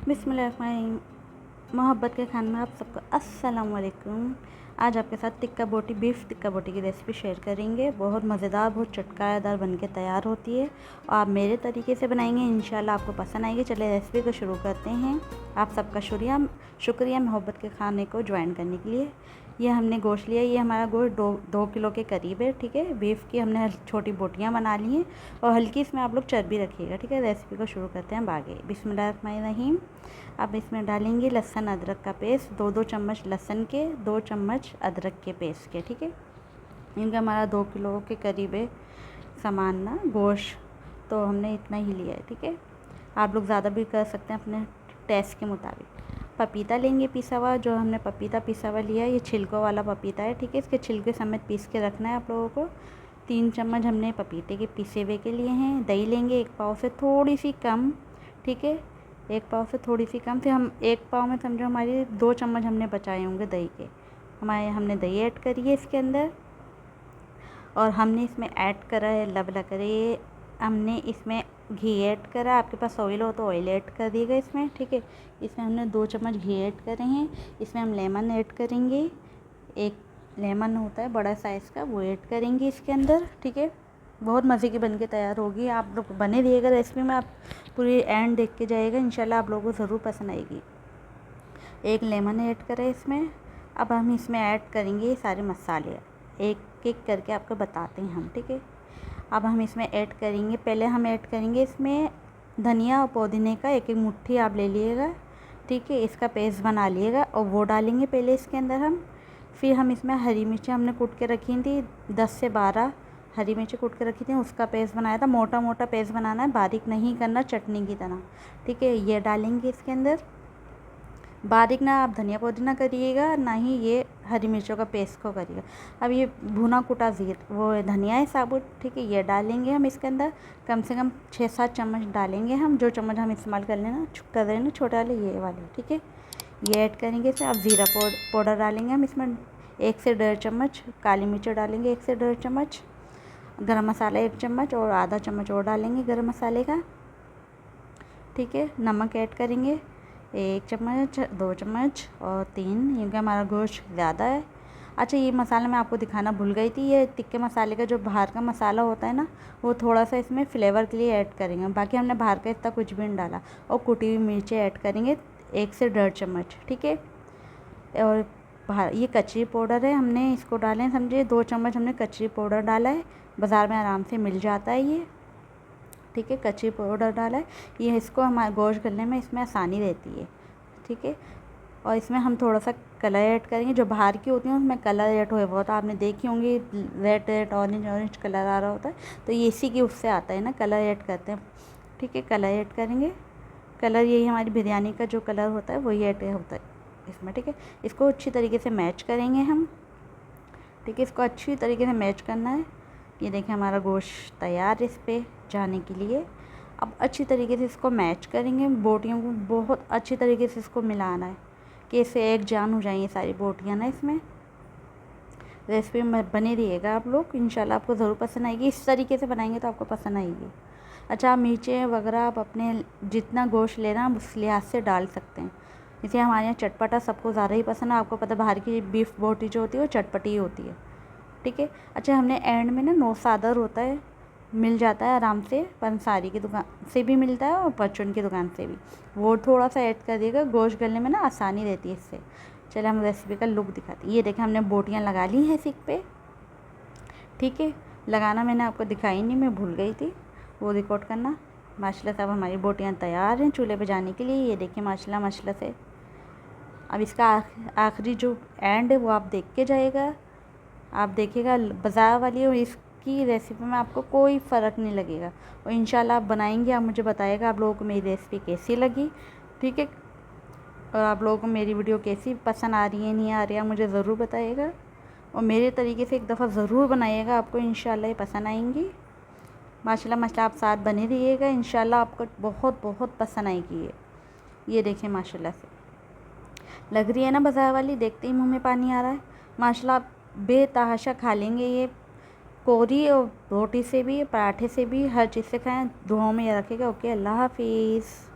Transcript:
बिस्मिल्लाहिर्रहमानिर्रहीम। मोहब्बत के खाने में आप सबको अस्सलाम वालेकुम। आज आपके साथ टिक्का बोटी, बीफ टिक्का बोटी की रेसिपी शेयर करेंगे। बहुत मज़ेदार, बहुत चटकारेदार बन के तैयार होती है और आप मेरे तरीके से बनाएंगे, इंशाल्लाह आपको पसंद आएगी। चलिए रेसिपी को शुरू करते हैं। आप सबका शुक्रिया मोहब्बत के खाने को ज्वाइन करने के लिए। ये हमने गोश्त लिया, ये हमारा गोश्त दो किलो के करीब है। ठीक है, बीफ की हमने छोटी बोटियाँ बना ली हैं और हल्की इसमें आप लोग चर्बी रखिएगा। ठीक है, रेसिपी को शुरू करते हैं आगे। बिस्मिल्लाहिर्रहमानिर्रहीम। अब इसमें डालेंगे लहसुन अदरक का पेस्ट, 2 चम्मच लहसुन के, 2 चम्मच अदरक के पेस्ट के। ठीक है, इनका हमारा 2 किलो के करीब है सामान ना गोश्त, तो हमने इतना ही लिया है। ठीक है, आप लोग ज़्यादा भी कर सकते हैं अपने टेस्ट के मुताबिक। पपीता लेंगे पिसा हुआ, जो हमने पपीता पिसा हुआ लिया है, ये छिलकों वाला पपीता है। ठीक है, इसके छिलके समेत पीस के रखना है आप लोगों को। 3 चम्मच हमने पपीते के पिसे हुए के लिए हैं। दही लेंगे 1 पाव से थोड़ी सी कम। ठीक है, 1 पाव से थोड़ी सी कम। फिर हम 1 पाव में समझो हमारी 2 चम्मच हमने बचाए होंगे दही के। हमने दही ऐड करी है इसके अंदर और हमने इसमें ऐड करा है लबला करे, हमने इसमें घी ऐड करा। आपके पास ऑयल हो तो ऑयल ऐड कर दिएगा इसमें। ठीक है, इसमें हमने 2 चम्मच घी ऐड करे हैं। इसमें हम लेमन ऐड करेंगे, 1 लेमन होता है बड़ा साइज़ का, वो ऐड करेंगे इसके अंदर। ठीक है, बहुत मज़े की बन के तैयार होगी। आप लोग बने रहिएगा रेसिपी में, आप पूरी एंड देख के जाइएगा, इंशाल्लाह आप लोगों को ज़रूर पसंद आएगी। 1 लेमन ऐड करें इसमें। अब हम इसमें ऐड करेंगे ये सारे मसाले, एक एक करके आपको बताते हैं हम। ठीक है, अब हम इसमें ऐड करेंगे, पहले हम ऐड करेंगे इसमें धनिया और पुदीने का 1-1 मुट्ठी आप ले लीजिएगा। ठीक है, इसका पेस्ट बना लीजिएगा और वो डालेंगे पहले इसके अंदर हम। फिर हम इसमें हरी मिर्चें हमने कूट के रखी थी, 10 से 12 हरी मिर्ची कूट के रखी थी, उसका पेस्ट बनाया था। मोटा मोटा पेस्ट बनाना है, बारीक नहीं करना चटनी की तरह। ठीक है, ये डालेंगे इसके अंदर। बारीक ना आप धनिया पुदीना करिएगा, ना ही ये हरी मिर्चों का पेस्ट को करिएगा। अब ये भुना कुटा वो धनिया है साबुत। ठीक है, ये डालेंगे हम इसके अंदर। कम से कम 6-7 चम्मच डालेंगे हम, जो चम्मच हम इस्तेमाल कर रहे हैं ना छोटे वाले, ये वाले। ठीक है, ये ऐड करेंगे इसे। अब ज़ीरा पाउडर डालेंगे हम इसमें 1 से 1.5 चम्मच। काली मिर्च डालेंगे 1 से 1.5 चम्मच। गरम मसाला 1 चम्मच और आधा चम्मच और डालेंगे गरम मसाले का। ठीक है, नमक ऐड करेंगे 1 चम्मच, 2 चम्मच और 3, क्योंकि हमारा गोश्त ज़्यादा है। अच्छा, ये मसाला मैं आपको दिखाना भूल गई थी, ये टिक्के मसाले का जो बाहर का मसाला होता है ना, वो थोड़ा सा इसमें फ्लेवर के लिए ऐड करेंगे। बाकी हमने बाहर का इतना कुछ भी नहीं डाला। और कुटी हुई मिर्चें ऐड करेंगे 1 से 1.5 चम्मच। ठीक है, और ये कचरी पाउडर है, हमने इसको डालें, समझिए 2 चम्मच हमने कचरी पाउडर डाला है। बाज़ार में आराम से मिल जाता है ये। ठीक है, कचरी पाउडर डाला है, ये इसको हमारे गोश्त गलने में इसमें आसानी रहती है। ठीक है, और इसमें हम थोड़ा सा कलर ऐड करेंगे, जो बाहर की होती हैं उसमें कलर ऐड हुए बहुत आपने देखी होंगी, रेड ऑरेंज कलर आ रहा होता है, तो ये इसी की उससे आता है ना, कलर ऐड करते हैं। ठीक है, कलर ऐड करेंगे। कलर यही हमारी बिरयानी का जो कलर होता है वही ऐड होता है इसमें। ठीक है, इसको अच्छी तरीके से मैच करेंगे हम। ठीक है, इसको अच्छी तरीके से मैच करना है। ये देखें हमारा गोश्त तैयार इस पर जाने के लिए। अब अच्छी तरीके से इसको मैच करेंगे, बोटियों को बहुत अच्छी तरीके से इसको मिलाना है कि इससे एक जान हो जाएंगी सारी बोटियाँ ना इसमें। रेसिपी में बने रहिएगा आप लोग, इंशाल्लाह आपको ज़रूर पसंद आएगी। इस तरीके से बनाएंगे तो आपको पसंद आएगी। अच्छा, आप मिर्चें वगैरह आप अपने जितना गोश्त लेना आप उस लिहाज से डाल सकते हैं। इसे हमारे यहाँ चटपटा सबको ज़्यादा ही पसंद है। आपको पता है बाहर की बीफ बोटी जो होती है वो चटपटी ही होती है। ठीक है, अच्छा हमने एंड में ना नौसादर होता है, मिल जाता है आराम से, पंसारी की दुकान से भी मिलता है और परचून की दुकान से भी, वो थोड़ा सा ऐड कर दिएगा, गोश्त गलने में ना आसानी रहती है इससे। चलिए हम रेसिपी का लुक दिखाते हैं। ये देखें हमने बोटियाँ लगा ली हैं सीख पे। ठीक है, लगाना मैंने आपको दिखाई नहीं, मैं भूल गई थी वो रिकॉर्ड करना। माशाल्लाह से अब हमारी बोटियाँ तैयार हैं चूल्हे पे जाने के लिए। ये देखिए माशाल्लाह माशाल्लाह से। अब इसका आखिरी जो एंड है वो आप देख के जाइएगा, आप देखिएगा बाज़ार वाली और इसकी रेसिपी में आपको कोई फ़र्क नहीं लगेगा। और इंशाल्लाह आप बनाएंगे, आप मुझे बताइएगा आप लोगों को मेरी रेसिपी कैसी लगी। ठीक है, और आप लोगों को मेरी वीडियो कैसी पसंद आ रही है नहीं आ रही है मुझे ज़रूर बताइएगा। और मेरे तरीके से एक दफ़ा ज़रूर बनाइएगा, आपको इंशाल्लाह ये पसंद आएंगी। माशाल्लाह माशाल्लाह आप साथ बने रहिएगा, इंशाल्लाह आपको बहुत बहुत पसंद आएगी ये देखिए माशाल्लाह से लग रही है ना बाज़ार वाली, देखते ही मुंह में पानी आ रहा है। माशाल्लाह आप बेतहाशा खा लेंगे ये, कोरी और रोटी से भी, पराठे से भी, हर चीज़ से खाएं। दुआओं में रखेगा। ओके, अल्लाह हाफिज़।